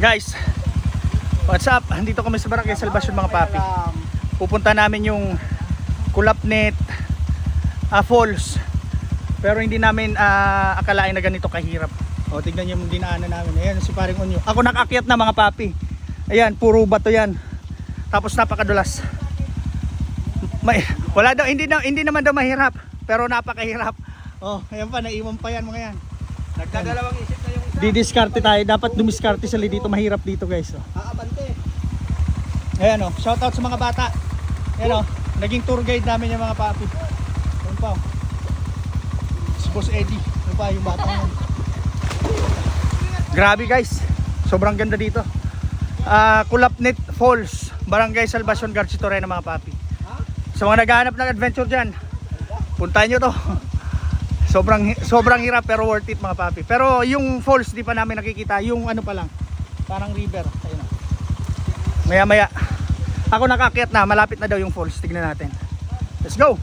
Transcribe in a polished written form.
Guys, what's up? Andito kami sa Barangay Salvacion mga papi. Pupunta namin yung Kulapnet Falls. Pero hindi namin akalain na ganito kahirap. O tignan nyo yung dinaanan namin. Ayan si paring Onyo. Ako nakakyat na mga papi. Ayan, puro bato yan. Tapos napakadulas. Wala daw, hindi naman daw mahirap. Pero napakahirap. Oh, ayan pa, naiwan pa yan mga yan. Nagdadalawang isip na yung isa. Didiskarte tayo. Dapat dumiskarte sila dito. Mahirap dito guys. Oh. Aabante. Ayan o, shoutout sa mga bata. Ayan o, naging tour guide namin yung mga papi. Ayan pa o. Si Boss Eddie. Ayan pa yung bata yun. Grabe guys, sobrang ganda dito. Kulapnet Falls, Barangay Salvacion, Garcia Torena mga papi. Sa mga naghahanap ng adventure dyan, puntahan nyo to. Sobrang hirap pero worth it mga papi. Pero yung falls di pa namin nakikita, yung ano pa lang, parang river. Ayun o. Maya maya ako nakakyat na, malapit na daw yung falls. Tignan natin. Let's go.